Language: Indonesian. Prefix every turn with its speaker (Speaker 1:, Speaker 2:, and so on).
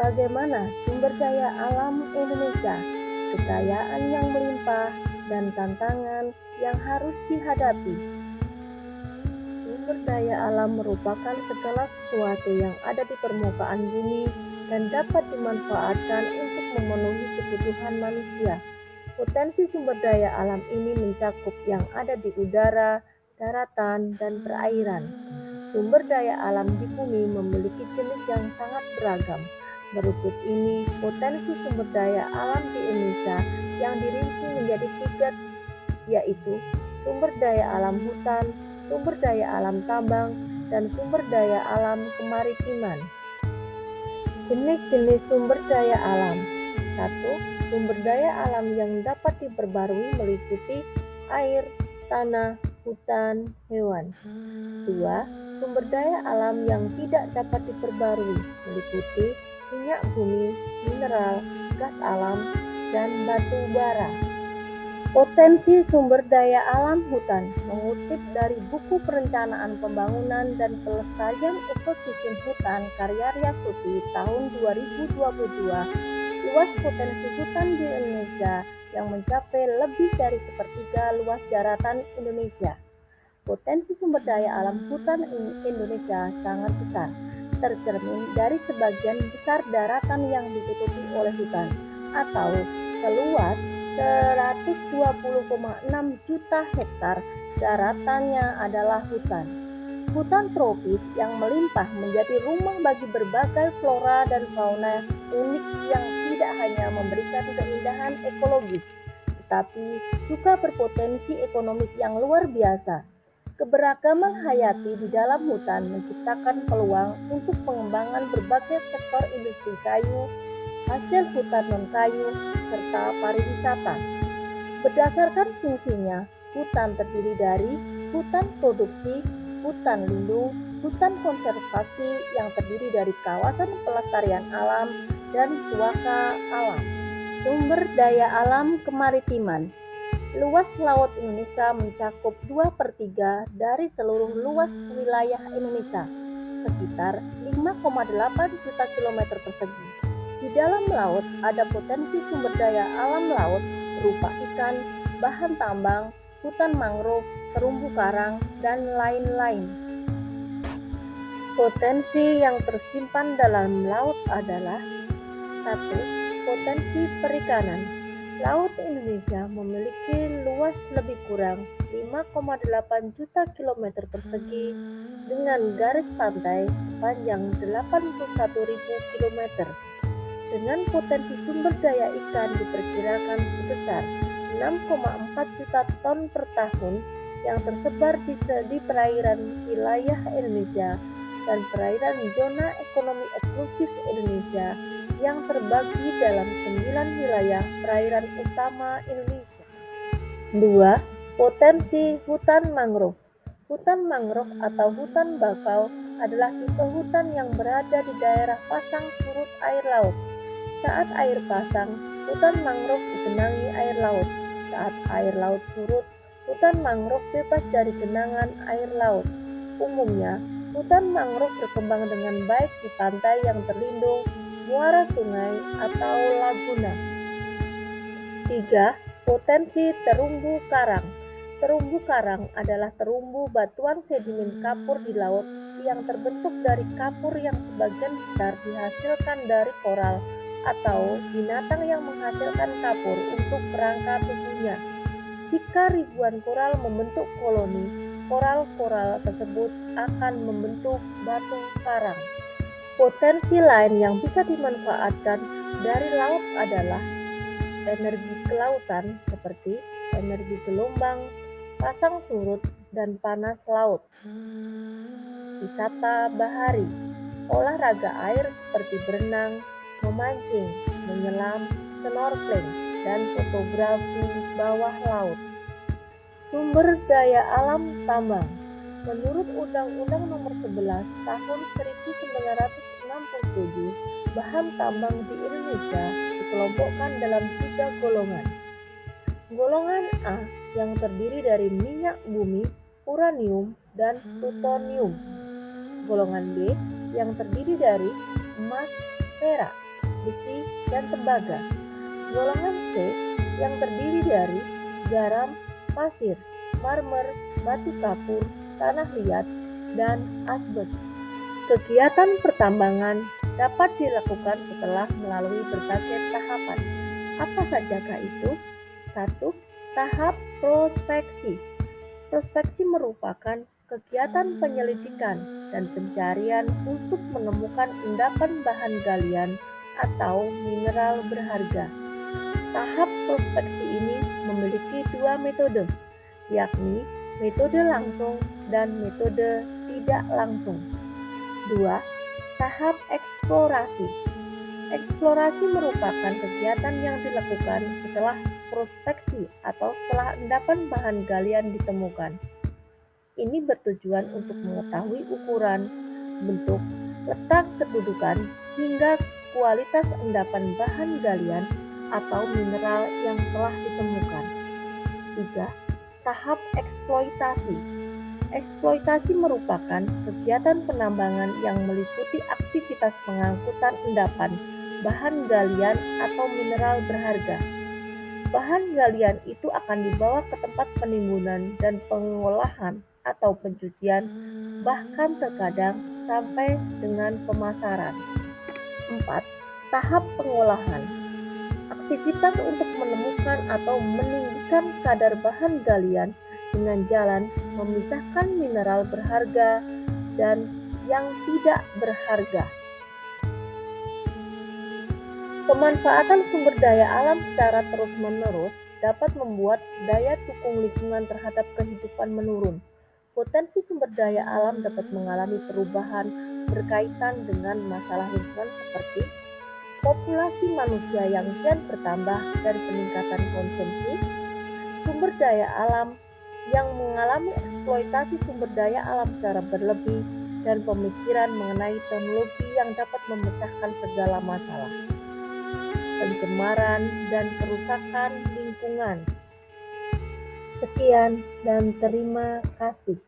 Speaker 1: Bagaimana sumber daya alam Indonesia, kekayaan yang melimpah, dan tantangan yang harus dihadapi. Sumber daya alam merupakan segala sesuatu yang ada di permukaan bumi dan dapat dimanfaatkan untuk memenuhi kebutuhan manusia. Potensi sumber daya alam ini mencakup yang ada di udara, daratan, dan perairan. Sumber daya alam di bumi memiliki jenis yang sangat beragam. Berikut ini potensi sumber daya alam di Indonesia yang dirinci menjadi tiga, yaitu sumber daya alam hutan, sumber daya alam tambang, dan sumber daya alam kemaritiman. Jenis-jenis sumber daya alam. 1. Sumber daya alam yang dapat diperbarui meliputi air, tanah, hutan, hewan. 2. Sumber daya alam yang tidak dapat diperbarui meliputi minyak bumi, mineral, gas alam, dan batu bara. Potensi sumber daya alam hutan mengutip dari buku Perencanaan Pembangunan dan Pelestarian Ekosistem Hutan karya Ryastuti tahun 2022, luas potensi hutan di Indonesia yang mencapai lebih dari sepertiga luas daratan Indonesia. Potensi sumber daya alam hutan Indonesia sangat besar, tercermin dari sebagian besar daratan yang ditutupi oleh hutan, atau seluas 120,6 juta hektar daratannya adalah hutan. Hutan tropis yang melimpah menjadi rumah bagi berbagai flora dan fauna unik yang tidak hanya memberikan keindahan ekologis, tetapi juga berpotensi ekonomis yang luar biasa. Keberagaman hayati di dalam hutan menciptakan peluang untuk pengembangan berbagai sektor industri kayu, hasil hutan non-kayu, serta pariwisata. Berdasarkan fungsinya, hutan terdiri dari hutan produksi, hutan lindung, hutan konservasi yang terdiri dari kawasan pelestarian alam, dan suaka alam. Sumber daya alam kemaritiman. Luas laut Indonesia mencakup 2/3 dari seluruh luas wilayah Indonesia, sekitar 5,8 juta kilometer persegi. Di dalam laut ada potensi sumber daya alam laut berupa ikan, bahan tambang, hutan mangrove, terumbu karang, dan lain-lain. Potensi yang tersimpan dalam laut adalah 1. Potensi perikanan. Laut Indonesia memiliki luas lebih kurang 5,8 juta kilometer persegi dengan garis pantai sepanjang 81.000 kilometer. Dengan potensi sumber daya ikan diperkirakan sebesar 6,4 juta ton per tahun yang tersebar di perairan wilayah Indonesia dan perairan zona ekonomi eksklusif Indonesia yang terbagi dalam 9 wilayah perairan utama Indonesia. 2. Potensi hutan mangrove. Hutan mangrove atau hutan bakau adalah tipe hutan yang berada di daerah pasang surut air laut. Saat air pasang, hutan mangrove digenangi air laut. Saat air laut surut, hutan mangrove bebas dari genangan air laut. Umumnya, hutan mangrove berkembang dengan baik di pantai yang terlindung, muara sungai, atau laguna. 3. Potensi terumbu karang. Terumbu karang adalah terumbu batuan sedimen kapur di laut yang terbentuk dari kapur yang sebagian besar dihasilkan dari koral atau binatang yang menghasilkan kapur untuk kerangka tubuhnya. Jika ribuan koral membentuk koloni, koral-koral tersebut akan membentuk batu karang. Potensi lain yang bisa dimanfaatkan dari laut adalah energi kelautan seperti energi gelombang, pasang surut, dan panas laut. Wisata bahari, olahraga air seperti berenang, memancing, menyelam, snorkeling, dan fotografi bawah laut. Sumber daya alam tambang. Menurut Undang-Undang Nomor 11 Tahun 1967, bahan tambang di Indonesia dikelompokkan dalam 3 golongan. Golongan A yang terdiri dari minyak bumi, uranium, dan plutonium. Golongan B yang terdiri dari emas, perak, besi, dan tembaga. Golongan C yang terdiri dari garam, pasir, marmer, batu kapur, tanah liat, dan asbes. Kegiatan pertambangan dapat dilakukan setelah melalui berbagai tahapan. Apa sajakah itu? 1. Tahap prospeksi. Prospeksi merupakan kegiatan penyelidikan dan pencarian untuk menemukan endapan bahan galian atau mineral berharga. Tahap prospeksi ini memiliki dua metode, yakni metode langsung dan metode tidak langsung. 2. Tahap eksplorasi. Eksplorasi merupakan kegiatan yang dilakukan setelah prospeksi atau setelah endapan bahan galian ditemukan. Ini bertujuan untuk mengetahui ukuran, bentuk, letak kedudukan, hingga kualitas endapan bahan galian atau mineral yang telah ditemukan. 3. Tahap eksploitasi. Eksploitasi merupakan kegiatan penambangan yang meliputi aktivitas pengangkutan endapan bahan galian atau mineral berharga. Bahan galian itu akan dibawa ke tempat penimbunan dan pengolahan atau pencucian, bahkan terkadang sampai dengan pemasaran. 4. Tahap pengolahan. Aktivitas untuk menemukan atau meninggikan kadar bahan galian dengan jalan memisahkan mineral berharga dan yang tidak berharga. Pemanfaatan sumber daya alam secara terus-menerus dapat membuat daya dukung lingkungan terhadap kehidupan menurun. Potensi sumber daya alam dapat mengalami perubahan berkaitan dengan masalah lingkungan seperti populasi manusia yang kian bertambah dan peningkatan konsumsi, sumber daya alam yang mengalami eksploitasi sumber daya alam secara berlebih, dan pemikiran mengenai teknologi yang dapat memecahkan segala masalah, pencemaran, dan kerusakan lingkungan. Sekian dan terima kasih.